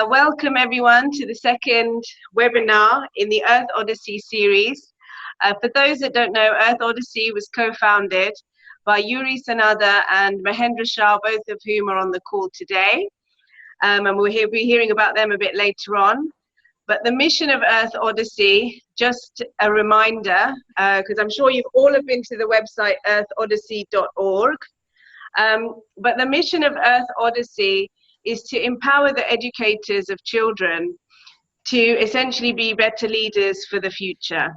Welcome everyone to the second webinar in the Earth Odyssey series. For those that don't know, Earth Odyssey was co-founded by Yuri, Sanada and Mahendra, Shah, both of whom are on the call today. And we'll be hearing about them a bit later on. But the mission of Earth Odyssey, just a reminder, because I'm sure you've all have been to the website earthodyssey.org. But the mission of Earth Odyssey is to empower the educators of children to essentially be better leaders for the future.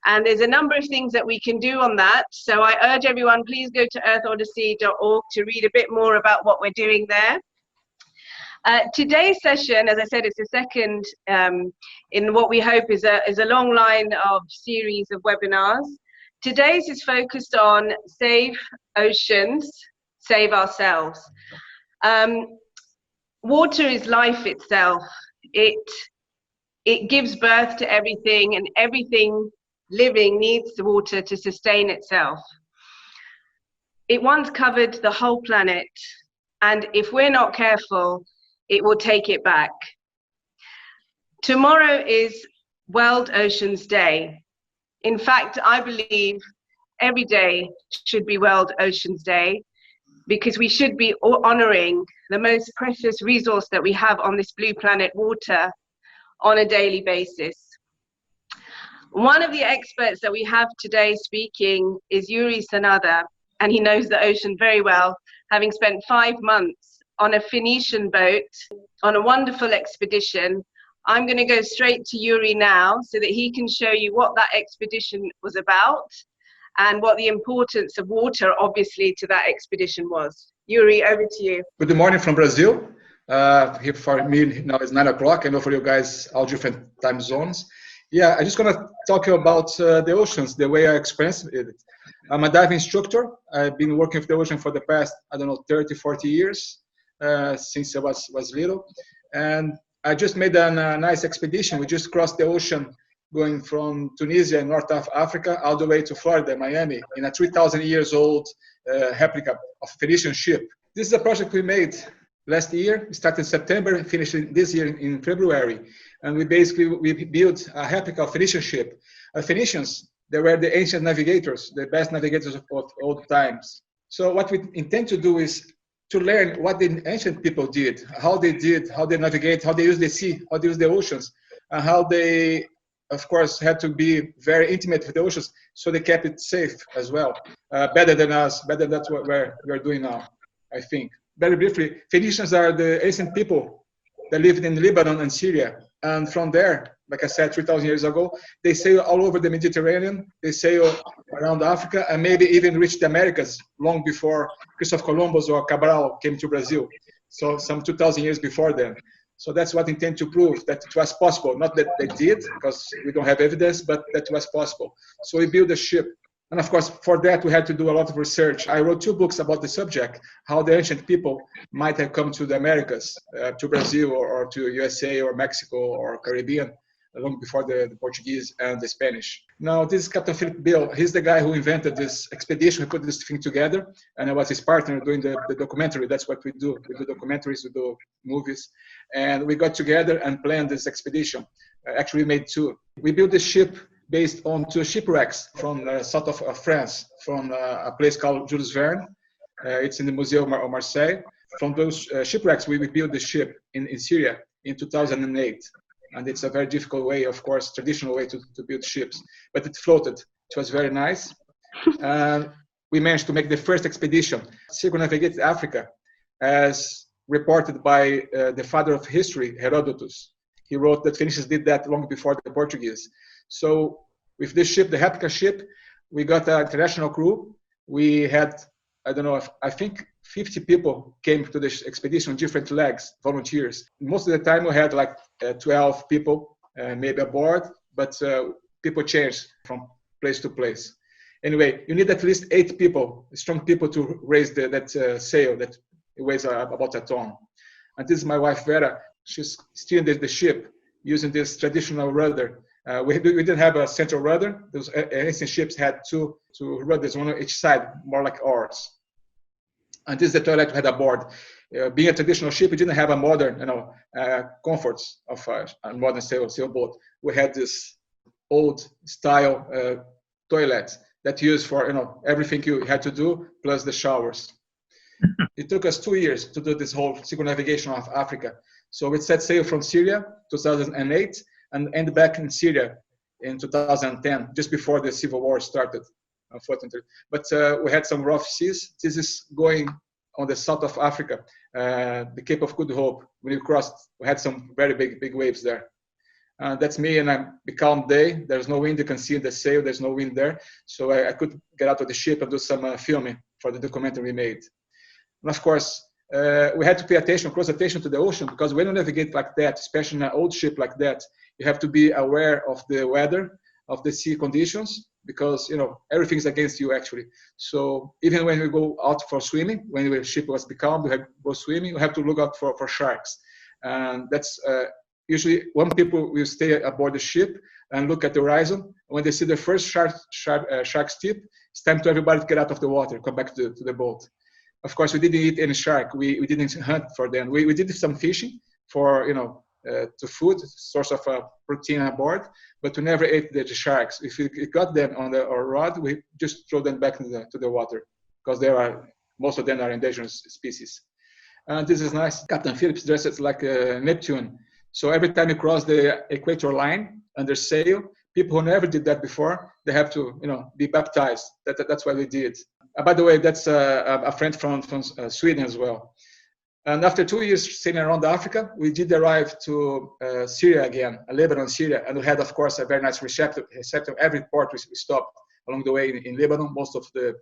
And there's a number of things that we can do on that. So I urge everyone, please go to earthodyssey.org to read a bit more about what we're doing there. Today's session, as I said, is the second in what we hope is a long line of series of webinars. Today's is focused on save oceans, save ourselves. Water is life itself. It gives birth to everything, and everything living needs the water to sustain itself. It once covered the whole planet, and if we're not careful, it will take it back. Tomorrow is World Oceans Day. In fact, I believe every day should be World Oceans Day, because we should be honoring the most precious resource that we have on this blue planet, water, on a daily basis. One of the experts that we have today speaking is Yuri Sanada, and he knows the ocean very well, having spent 5 months on a Phoenician boat on a wonderful expedition. I'm going to go straight to Yuri now so that he can show you what that expedition was about and what the importance of water, obviously, to that expedition was. Yuri, over to you. Good morning from Brazil. Here for me now is 9 o'clock. I know for you guys, all different time zones. Yeah, I'm just going to talk about the oceans, the way I experienced it. I'm a diving instructor. I've been working with the ocean for the past, 30, 40 years, since I was little. And I just made a nice expedition. We just crossed the ocean going from Tunisia in North Africa all the way to Florida, Miami, in a 3,000 years old replica of a Phoenician ship. This is a project we made last year. We started in September, finished this year in February. And we built a replica of Phoenician ship. Phoenicians, they were the ancient navigators, the best navigators of old times. So what we intend to do is to learn what the ancient people did, how they navigate, how they use the sea, how they use the oceans, and how they, of course, had to be very intimate with the oceans, so they kept it safe as well. Better than us, better than what we're doing now, I think. Very briefly, Phoenicians are the ancient people that lived in Lebanon and Syria. And from there, like I said, 3,000 years ago, they sail all over the Mediterranean, they sail around Africa, and maybe even reached the Americas long before Christopher Columbus or Cabral came to Brazil. So some 2,000 years before them. So that's what I intend to prove, that it was possible. Not that they did, because we don't have evidence, but that it was possible. So we built a ship. And of course, for that, we had to do a lot of research. I wrote 2 books about the subject, how the ancient people might have come to the Americas, to Brazil or to USA or Mexico or Caribbean, long before the Portuguese and the Spanish. Now, this is Captain Philip Bill. He's the guy who invented this expedition, who put this thing together, and I was his partner doing the documentary. That's what we do. We do documentaries, we do movies, and we got together and planned this expedition. Actually, we made 2. We built this ship based on 2 shipwrecks from south of France, from a place called Jules Verne. It's in the Museum of Marseille. From those shipwrecks, we built the ship in Syria in 2008. And it's a very difficult way, of course, traditional way to build ships. But it floated. It was very nice. We managed to make the first expedition, circumnavigate Africa, as reported by the father of history, Herodotus. He wrote that Phoenicians did that long before the Portuguese. So with this ship, the replica ship, we got an international crew. We had, I think 50 people came to this expedition, different legs, volunteers. Most of the time we had like 12 people maybe aboard, but people changed from place to place. Anyway, you need at least 8 people, strong people, to raise that sail that weighs about a ton. And this is my wife, Vera. She's steering the ship using this traditional rudder. We didn't have a central rudder. Those ancient ships had two rudders, one on each side, more like oars. And this is the toilet we had aboard. being a traditional ship, we didn't have a modern, comforts of a modern sailboat. We had this old style toilet that used for everything you had to do plus the showers. It took us 2 years to do this whole circumnavigation of Africa. So we set sail from Syria 2008 and ended back in Syria in 2010, just before the civil war started, unfortunately. But we had some rough seas. This is going on the south of Africa, the Cape of Good Hope. When we crossed, we had some very big waves there. That's me in a calm day. There's no wind. You can see the sail. There's no wind there. So I could get out of the ship and do some filming for the documentary we made. And of course, we had to pay close attention to the ocean, because when you navigate like that, especially in an old ship like that, you have to be aware of the weather, of the sea conditions, because everything's against you actually. So even when we go out for swimming, when the ship was becalmed, we have to go swimming, we have to look out for sharks. And that's usually when people will stay aboard the ship and look at the horizon. When they see the first shark's tip, it's time to everybody to get out of the water, come back to the boat. Of course, we didn't eat any shark. We didn't hunt for them. We did some fishing for to food, source of protein aboard, but we never ate the sharks. If we got them on our rod, we just throw them back to the water, because most of them are endangered species. And this is nice. Captain Phillips dressed like Neptune. So every time you cross the equator line under sail, people who never did that before, they have to be baptized. That's what we did. By the way, that's a friend from Sweden as well. And after 2 years sailing around Africa, we did arrive to Syria again, Lebanon, Syria. And we had, of course, a very nice reception. Every port we stopped along the way in Lebanon. Most of the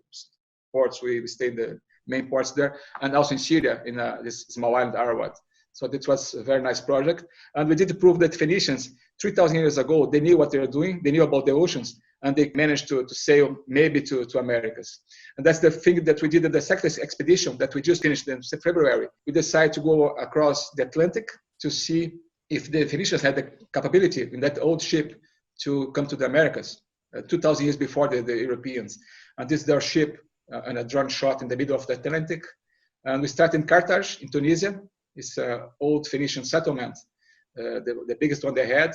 ports, we stayed the main ports there. And also in Syria, in this small island, Ararat. So this was a very nice project. And we did prove that Phoenicians, 3,000 years ago, they knew what they were doing. They knew about the oceans. And they managed to sail maybe to Americas. And that's the thing that we did in the second expedition that we just finished in February. We decided to go across the Atlantic to see if the Phoenicians had the capability in that old ship to come to the Americas, 2,000 years before the Europeans. And this is their ship and a drone shot in the middle of the Atlantic. And we started in Carthage in Tunisia. It's an old Phoenician settlement, the biggest one they had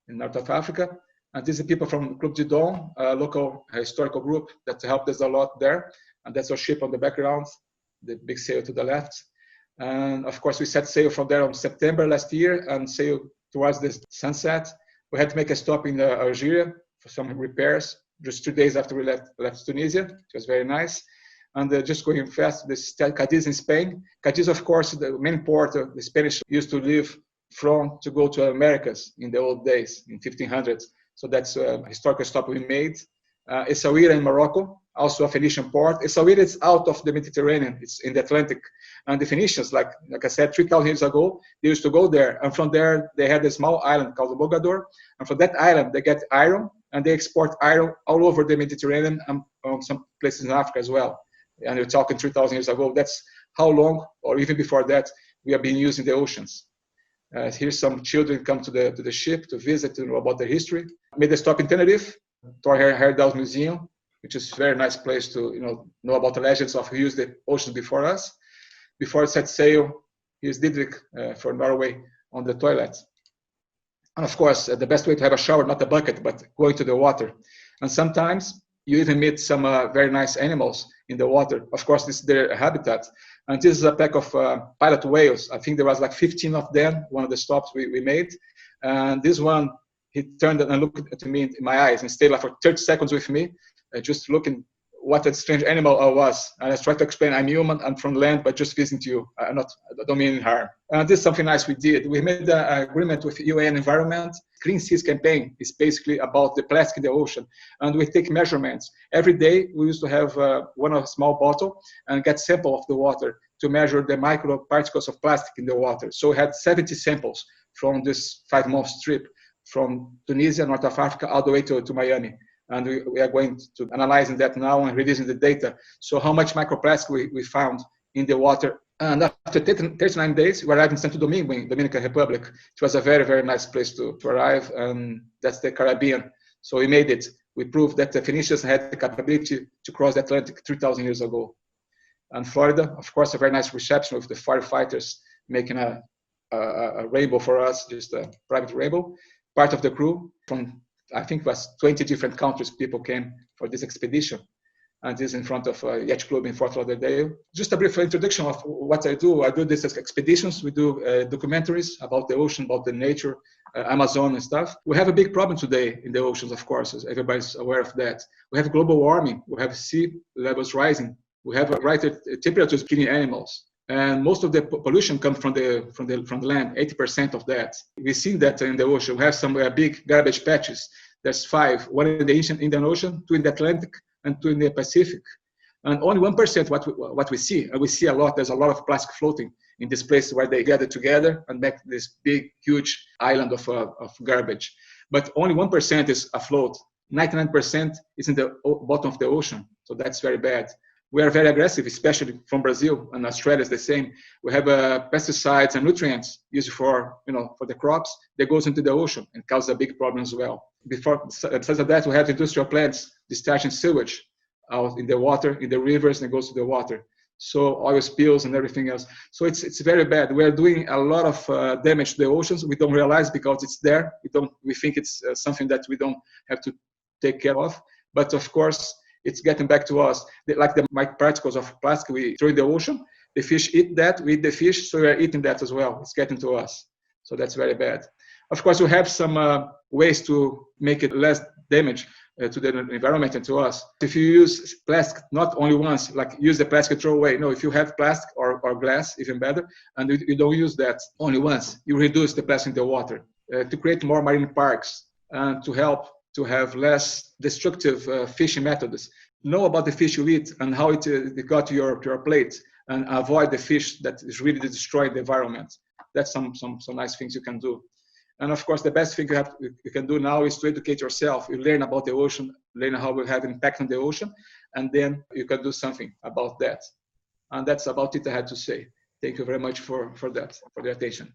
in North of Africa. And these are people from Club du Don, a local historical group that helped us a lot there. And that's our ship on the background, the big sail to the left. And of course, we set sail from there on September last year and sailed towards the sunset. We had to make a stop in Algeria for some repairs, just 2 days after we left Tunisia, which was very nice. And just going fast, this Cadiz in Spain. Cadiz, of course, the main port the Spanish used to live from to go to Americas in the old days, in 1500s. So that's a historical stop we made. Essaouira in Morocco, also a Phoenician port. Essaouira is out of the Mediterranean. It's in the Atlantic. And the Phoenicians, like I said, 3,000 years ago, they used to go there. And from there, they had a small island called Mogador. And from that island, they get iron. And they export iron all over the Mediterranean and some places in Africa as well. And we're talking 3,000 years ago. That's how long, or even before that, we have been using the oceans. Here's some children come to the ship to visit, to know about their history. Made a stop in Tenerife, to our Herdal Museum, which is a very nice place to know about the legends of who used the oceans before us. Before it set sail, here's Didrik for Norway on the toilet. And of course, the best way to have a shower, not a bucket, but going to the water. And sometimes you even meet some very nice animals in the water. Of course, this is their habitat. And this is a pack of pilot whales. I think there was like 15 of them, one of the stops we made. And this one, he turned and looked at me in my eyes and stayed like for 30 seconds with me, just looking what a strange animal I was. And I tried to explain, I'm human, I'm from land, but just visiting you. I don't mean any harm. And this is something nice we did. We made an agreement with UN Environment. Clean Seas campaign is basically about the plastic in the ocean. And we take measurements. Every day, we used to have one small bottle and get sample of the water to measure the microparticles of plastic in the water. So we had 70 samples from this 5-month trip from Tunisia, North of Africa, all the way to Miami. And we are going to analyzing that now and releasing the data. So how much microplastic we found in the water. And after 39 days, we arrived in Santo Domingo, in Dominican Republic. It was a very, very nice place to arrive. And that's the Caribbean. So we made it. We proved that the Phoenicians had the capability to cross the Atlantic 3,000 years ago. And Florida, of course, a very nice reception with the firefighters making a rainbow for us, just a private rainbow. Part of the crew from, I think it was 20 different countries, people came for this expedition. And this is in front of a yacht club in Fort Lauderdale. Just a brief introduction of what I do. I do these expeditions. We do documentaries about the ocean, about the nature, Amazon and stuff. We have a big problem today in the oceans, of course, as everybody's aware of that. We have global warming. We have sea levels rising. We have rising temperatures killing animals. And most of the pollution comes from the land, 80% of that. We've seen that in the ocean. We have some big garbage patches. There's 5, one in the Indian Ocean, 2 in the Atlantic, and 2 in the Pacific. And only 1% what we see, and we see a lot, there's a lot of plastic floating in this place where they gather together and make this big, huge island of garbage. But only 1% is afloat. 99% is in the bottom of the ocean. So that's very bad. We are very aggressive, especially from Brazil, and Australia is the same. We have pesticides and nutrients used for the crops that goes into the ocean and causes a big problem as well. Besides of that, we have industrial plants discharging sewage out in the water, in the rivers, and it goes to the water. So oil spills and everything else. So it's very bad. We are doing a lot of damage to the oceans. We don't realize because it's there. We think it's something that we don't have to take care of. But of course, it's getting back to us. Like the microparticles of plastic we throw in the ocean, the fish eat that, we eat the fish, so we are eating that as well. It's getting to us. So that's very bad. Of course, we have some ways to make it less damage to the environment and to us. If you use plastic, not only once, like use the plastic throw away. No, if you have plastic or glass, even better, and you don't use that only once, you reduce the plastic in the water to create more marine parks and to help to have less destructive fishing methods. Know about the fish you eat and how it got to your plate, and avoid the fish that is really destroying the environment. That's some nice things you can do. And of course, the best thing you can do now is to educate yourself. You learn about the ocean, learn how we have impact on the ocean, and then you can do something about that. And that's about it I had to say. Thank you very much for the attention.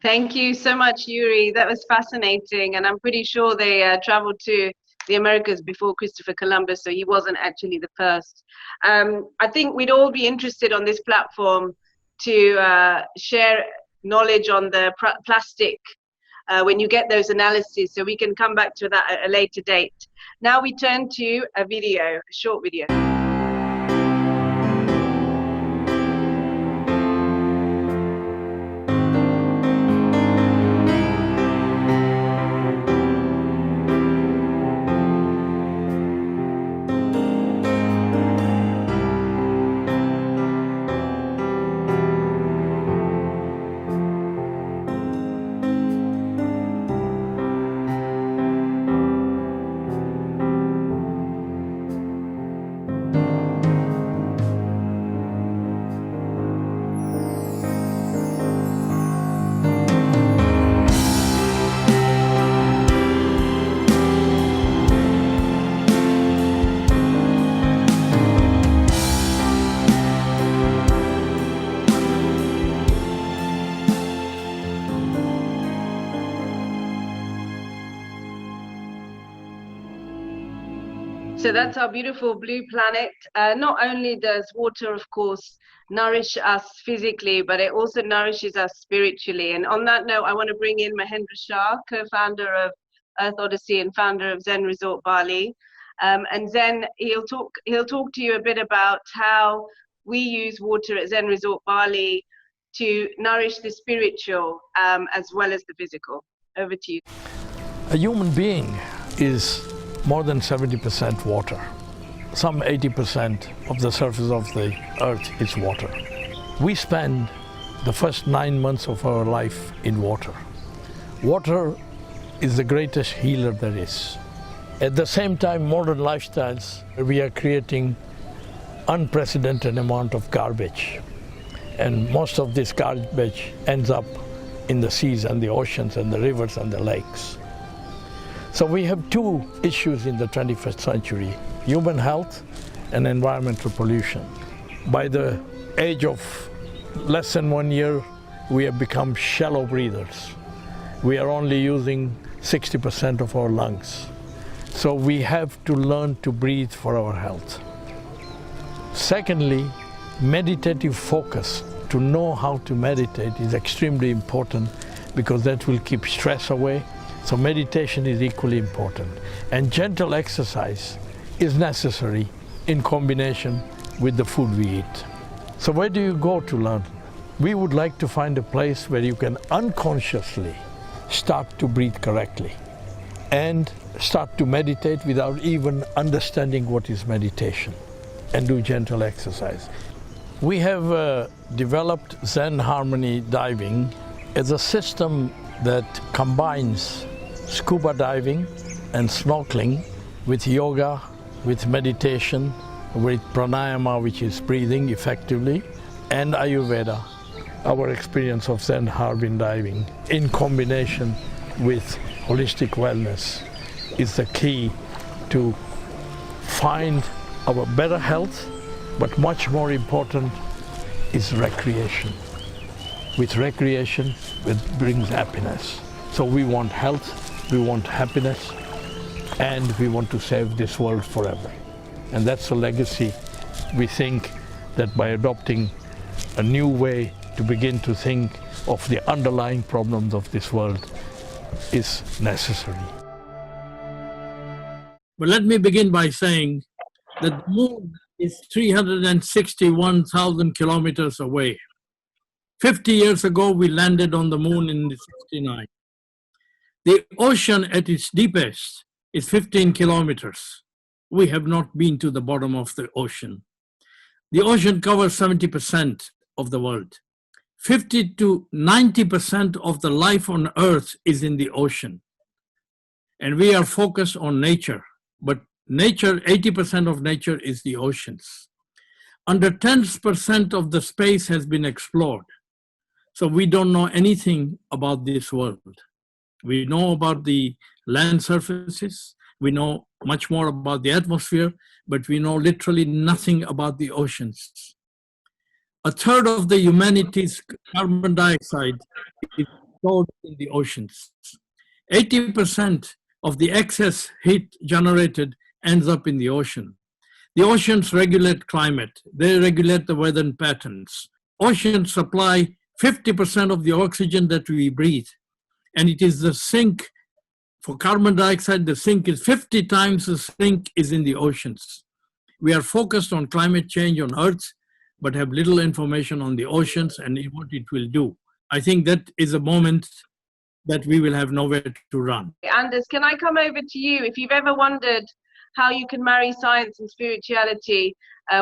Thank you so much, Yuri. That was fascinating. And I'm pretty sure they traveled to the Americas before Christopher Columbus, so he wasn't actually the first. I think we'd all be interested on this platform to share knowledge on the plastic when you get those analyses, so we can come back to that at a later date. Now we turn to a short video. So that's our beautiful blue planet. Not only does water, of course, nourish us physically, but it also nourishes us spiritually. And on that note, I want to bring in Mahendra Shah, co-founder of Earth Odyssey and founder of Zen Resort Bali. And Zen, he'll talk to you a bit about how we use water at Zen Resort Bali to nourish the spiritual as well as the physical. Over to you. A human being is more than 70% water. Some 80% of the surface of the earth is water. We spend the first 9 months of our life in water. Water is the greatest healer there is. At the same time, modern lifestyles, we are creating unprecedented amount of garbage. And most of this garbage ends up in the seas and the oceans and the rivers and the lakes. So we have two issues in the 21st century, human health and environmental pollution. By the age of less than 1 year, we have become shallow breathers. We are only using 60% of our lungs. So we have to learn to breathe for our health. Secondly, meditative focus, to know how to meditate, is extremely important because that will keep stress away. So meditation is equally important. And gentle exercise is necessary in combination with the food we eat. So where do you go to learn? We would like to find a place where you can unconsciously start to breathe correctly and start to meditate without even understanding what is meditation, and do gentle exercise. We have developed Zen Harmony diving as a system that combines scuba diving and snorkeling with yoga, with meditation, with pranayama, which is breathing effectively, and Ayurveda. Our experience of Zen Harmony diving in combination with holistic wellness is the key to find our better health, but much more important is recreation. With recreation, it brings happiness. So we want health, we want happiness, and we want to save this world forever. And that's a legacy. We think that by adopting a new way to begin to think of the underlying problems of this world is necessary. But let me begin by saying that the moon is 361,000 kilometers away. 50 years ago, we landed on the moon in 1969. The ocean at its deepest is 15 kilometers. We have not been to the bottom of the ocean. The ocean covers 70% of the world. 50 to 90% of the life on Earth is in the ocean. And we are focused on nature, but nature, 80% of nature is the oceans. Under 10% of the space has been explored. So we don't know anything about this world. We know about the land surfaces, we know much more about the atmosphere, but we know literally nothing about the oceans. A third of the humanity's carbon dioxide is stored in the oceans. 80% of the excess heat generated ends up in the ocean. The oceans regulate climate. They regulate the weather patterns. Oceans supply 50% of the oxygen that we breathe. And it is the sink for carbon dioxide. The sink is 50 times the sink is in the oceans. We are focused on climate change on Earth, but have little information on the oceans and what it will do. I think that is a moment that we will have nowhere to run. Anders, can I come over to you? If you've ever wondered how you can marry science and spirituality,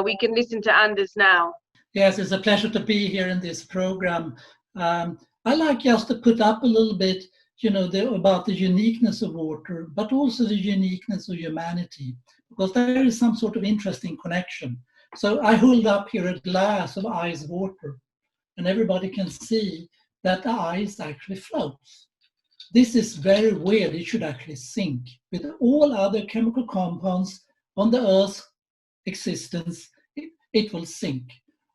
we can listen to Anders now. Yes, it's a pleasure to be here in this program. I like just to put up a little bit, about the uniqueness of water, but also the uniqueness of humanity, because there is some sort of interesting connection. So I hold up here a glass of ice water, and everybody can see that the ice actually floats. This is very weird. It should actually sink. With all other chemical compounds on the Earth's existence, it will sink.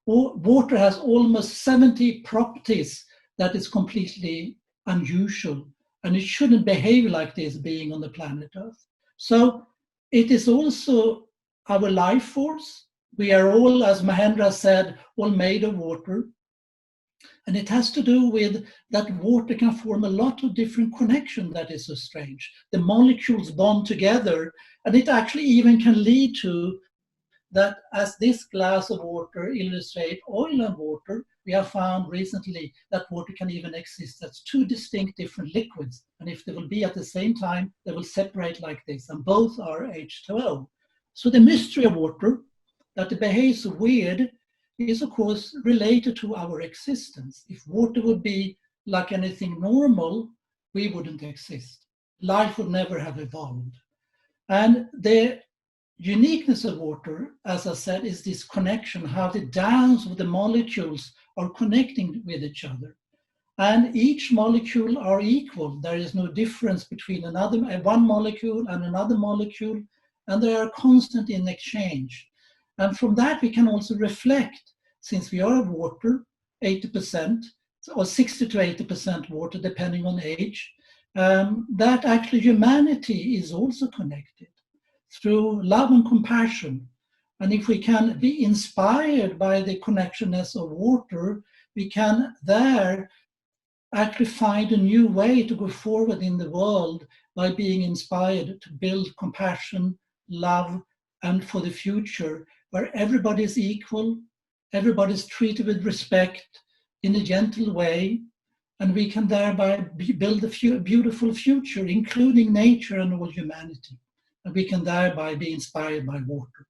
Water has almost 70 properties that is completely unusual, and it shouldn't behave like this being on the planet Earth. So it is also our life force. We are all, as Mahendra said, all made of water. And it has to do with that water can form a lot of different connections that is so strange. The molecules bond together, and it actually even can lead to that, as this glass of water illustrates oil and water, we have found recently that water can even exist as two distinct different liquids. And if they will be at the same time, they will separate like this, and both are H2O. So the mystery of water, that it behaves weird, is of course related to our existence. If water would be like anything normal, we wouldn't exist. Life would never have evolved. And the uniqueness of water, as I said, is this connection, how the downs of the molecules are connecting with each other. And each molecule are equal. There is no difference between one molecule and another molecule, and they are constant in exchange. And from that, we can also reflect, since we are water, 80%, or 60 to 80% water, depending on age, that actually humanity is also connected through love and compassion. And if we can be inspired by the connectedness of water, we can there actually find a new way to go forward in the world by being inspired to build compassion, love, and for the future, where everybody is equal, everybody's treated with respect in a gentle way, and we can thereby build a beautiful future, including nature and all humanity. And we can thereby be inspired by water.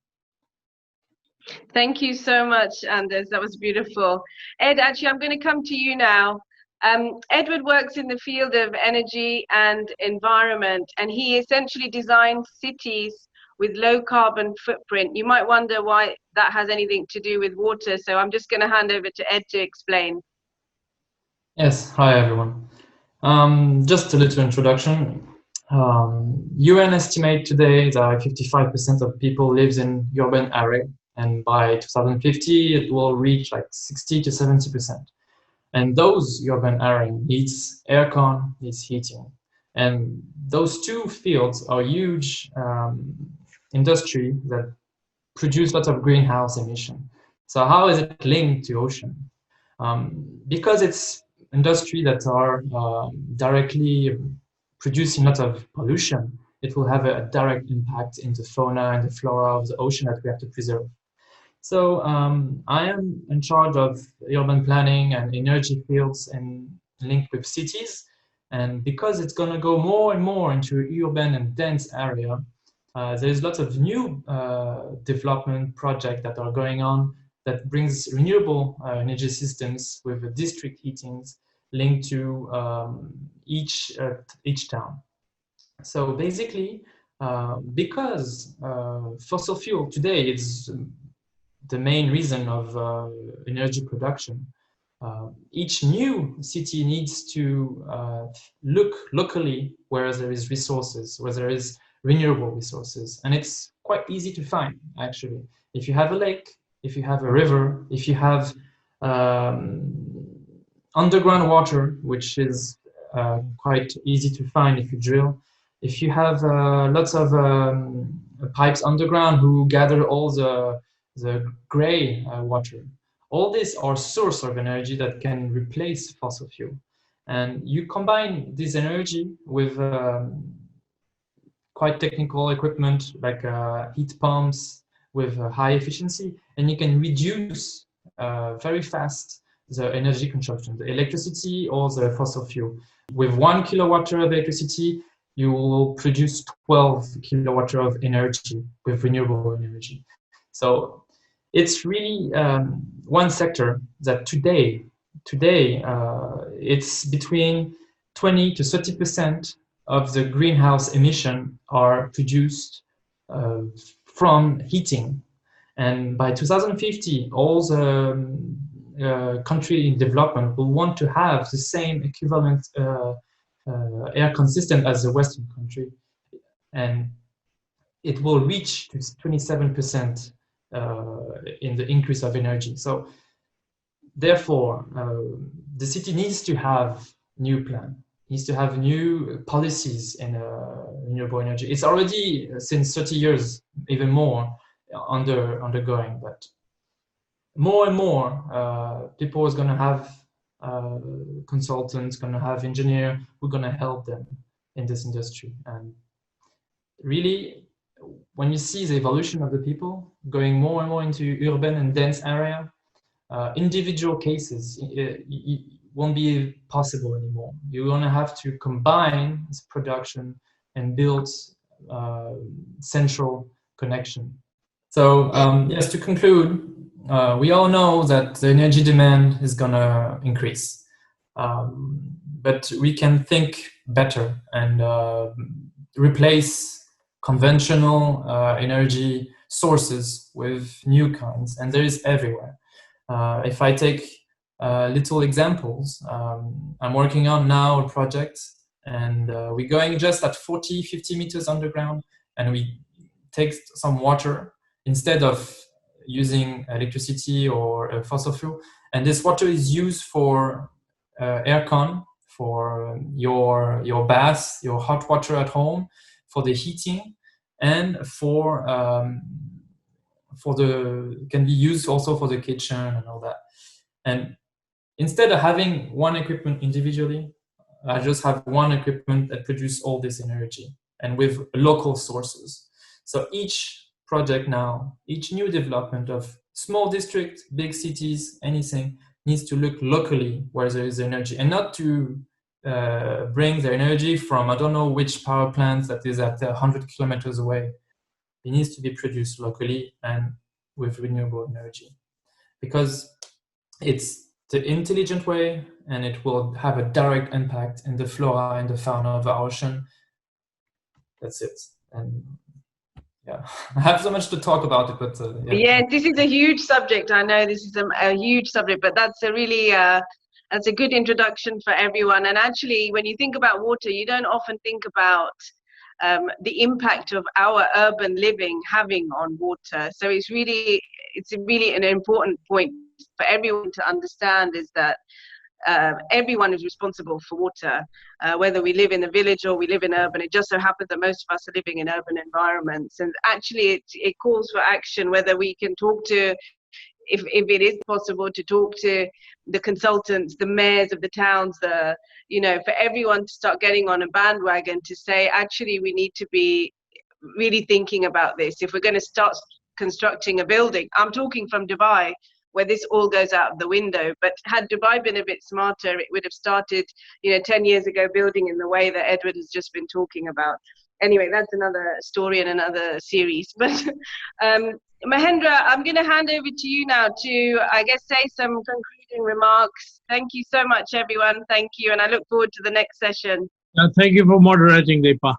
Thank you so much, Anders. That was beautiful. Ed, actually, I'm going to come to you now. Edward works in the field of energy and environment, and he essentially designs cities with low carbon footprint. You might wonder why that has anything to do with water, so I'm just going to hand over to Ed to explain. Yes, hi everyone. Just a little introduction. UN estimate today that 55% of people lives in urban area, and by 2050 it will reach like 60 to 70%. And those urban area needs aircon, needs heating, and those two fields are huge industry that produce lots of greenhouse emission. So how is it linked to ocean? Because it's industry that are directly producing lots of pollution, it will have a direct impact in the fauna and the flora of the ocean that we have to preserve. So I am in charge of urban planning and energy fields and linked with cities. And because it's going to go more and more into urban and dense area, there's lots of new development projects that are going on that brings renewable energy systems with district heatings linked to each town. So basically, because fossil fuel today is the main reason of energy production, each new city needs to look locally where there is resources, where there is renewable resources, and it's quite easy to find actually. If you have a lake, if you have a river, if you have underground water, which is quite easy to find if you drill, if you have lots of pipes underground who gather all the gray water, all these are source of energy that can replace fossil fuel. And you combine this energy with quite technical equipment like heat pumps with high efficiency, and you can reduce very fast the energy consumption, the electricity or the fossil fuel. With 1 kilowatt of electricity, you will produce 12 kilowatt of energy with renewable energy. So it's really one sector that today it's between 20 to 30% of the greenhouse emission are produced from heating. And by 2050, all the country in development will want to have the same equivalent air consistent as the Western country. And it will reach to 27% in the increase of energy. So therefore, the city needs to have new plan, needs to have new policies in renewable energy. It's already since 30 years, even more, undergoing, but more and more people is going to have consultants, going to have engineers who are going to help them in this industry. And really, when you see the evolution of the people going more and more into urban and dense area, individual cases it won't be possible anymore. You're going to have to combine this production and build central connection. So yes, to conclude, we all know that the energy demand is going to increase, but we can think better and replace conventional energy sources with new kinds, and there is everywhere. If I take little examples, I'm working on now a project, and we're going just at 40-50 meters underground, and we take some water instead of using electricity or fossil fuel, and this water is used for aircon, for your bath, your hot water at home, for the heating, and for can be used also for the kitchen and all that. And instead of having one equipment individually, I just have one equipment that produces all this energy and with local sources. So each project now, each new development of small district, big cities, anything needs to look locally where there is energy, and not to bring the energy from I don't know which power plant that is at 100 kilometers away. It needs to be produced locally and with renewable energy, because it's the intelligent way, and it will have a direct impact in the flora and the fauna of the ocean. That's it. And yeah, I have so much to talk about it, but yeah, this is a huge subject. I know this is a huge subject, but that's a really that's a good introduction for everyone. And actually, when you think about water, you don't often think about the impact of our urban living having on water. So it's really an important point for everyone to understand, is that everyone is responsible for water, whether we live in a village or we live in urban. It just so happens that most of us are living in urban environments, and actually it calls for action, whether we can talk to, if it is possible to talk to the consultants, the mayors of the towns, for everyone to start getting on a bandwagon to say, actually, we need to be really thinking about this. If we're going to start constructing a building, I'm talking from Dubai, where this all goes out of the window. But had Dubai been a bit smarter, it would have started, 10 years ago, building in the way that Eduard has just been talking about. Anyway, that's another story and another series. But Mahendra, I'm going to hand over to you now to, I guess, say some concluding remarks. Thank you so much, everyone. Thank you. And I look forward to the next session. Thank you for moderating, Deepa.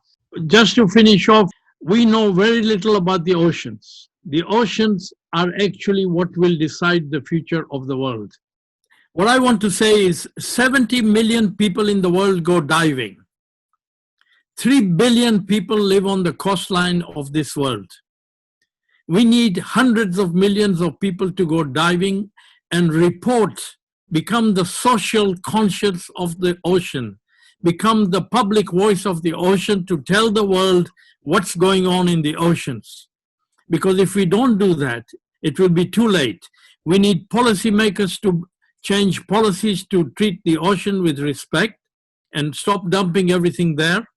Just to finish off, we know very little about the oceans. The oceans are actually what will decide the future of the world. What I want to say is 70 million people in the world go diving. 3 billion people live on the coastline of this world. We need hundreds of millions of people to go diving and report, become the social conscience of the ocean, become the public voice of the ocean to tell the world what's going on in the oceans. Because if we don't do that, it will be too late. We need policymakers to change policies to treat the ocean with respect and stop dumping everything there.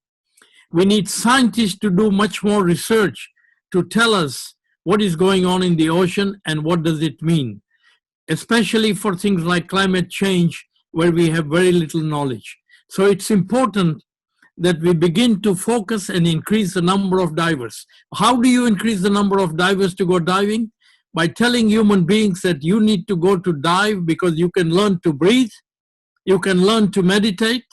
We need scientists to do much more research to tell us what is going on in the ocean and what does it mean, especially for things like climate change, where we have very little knowledge. So it's important that we begin to focus and increase the number of divers. How do you increase the number of divers to go diving? By telling human beings that you need to go to dive because you can learn to breathe, you can learn to meditate,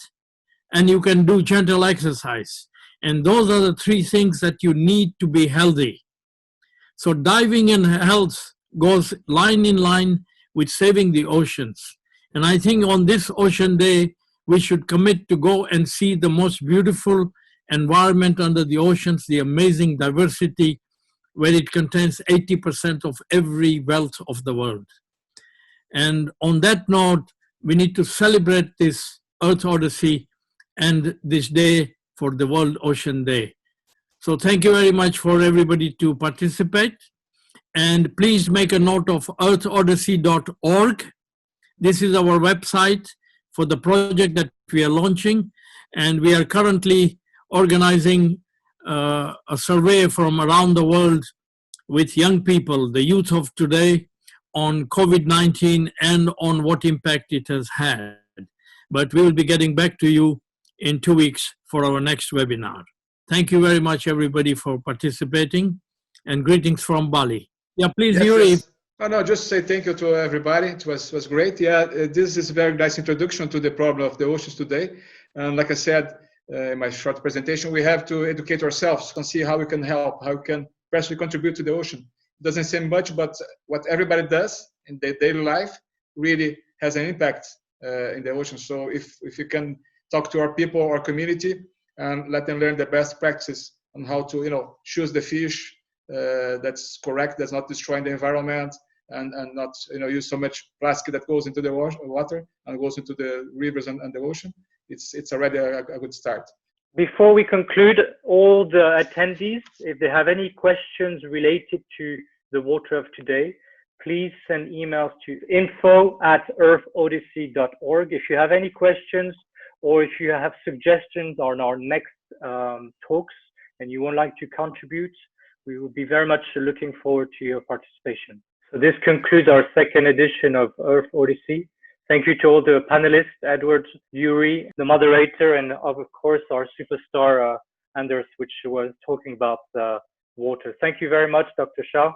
and you can do gentle exercise. And those are the three things that you need to be healthy. So diving and health goes line in line with saving the oceans. And I think on this Ocean Day, we should commit to go and see the most beautiful environment under the oceans, the amazing diversity, where it contains 80% of every wealth of the world. And on that note, we need to celebrate this Earth Odyssey and this day for the World Ocean Day. So thank you very much for everybody to participate. And please make a note of earthodyssey.org. This is our website for the project that we are launching. And we are currently organizing a survey from around the world with young people, the youth of today, on COVID-19 and on what impact it has had. But we will be getting back to you in 2 weeks for our next webinar. Thank you very much, everybody, for participating, and greetings from Bali. Yeah, please, Yes, Yuri. yes. No, just say thank you to everybody. It was great. Yeah, this is a very nice introduction to the problem of the oceans today. And like I said in my short presentation, we have to educate ourselves and see how we can help, how we can personally contribute to the ocean. It doesn't seem much, but what everybody does in their daily life really has an impact in the ocean. So if you can talk to our people, our community, and let them learn the best practices on how to, choose the fish that's correct, that's not destroying the environment, and not use so much plastic that goes into the water and goes into the rivers and the ocean. It's already a good start. Before we conclude, all the attendees, if they have any questions related to the water of today, please send emails to info@earthodyssey.org. If you have any questions or if you have suggestions on our next talks and you would like to contribute, we will be very much looking forward to your participation. So this concludes our second edition of Earth Odyssey. Thank you to all the panelists, Eduard, Yuri, the moderator, and of course our superstar, Anders, which was talking about water. Thank you very much, Dr. Shah.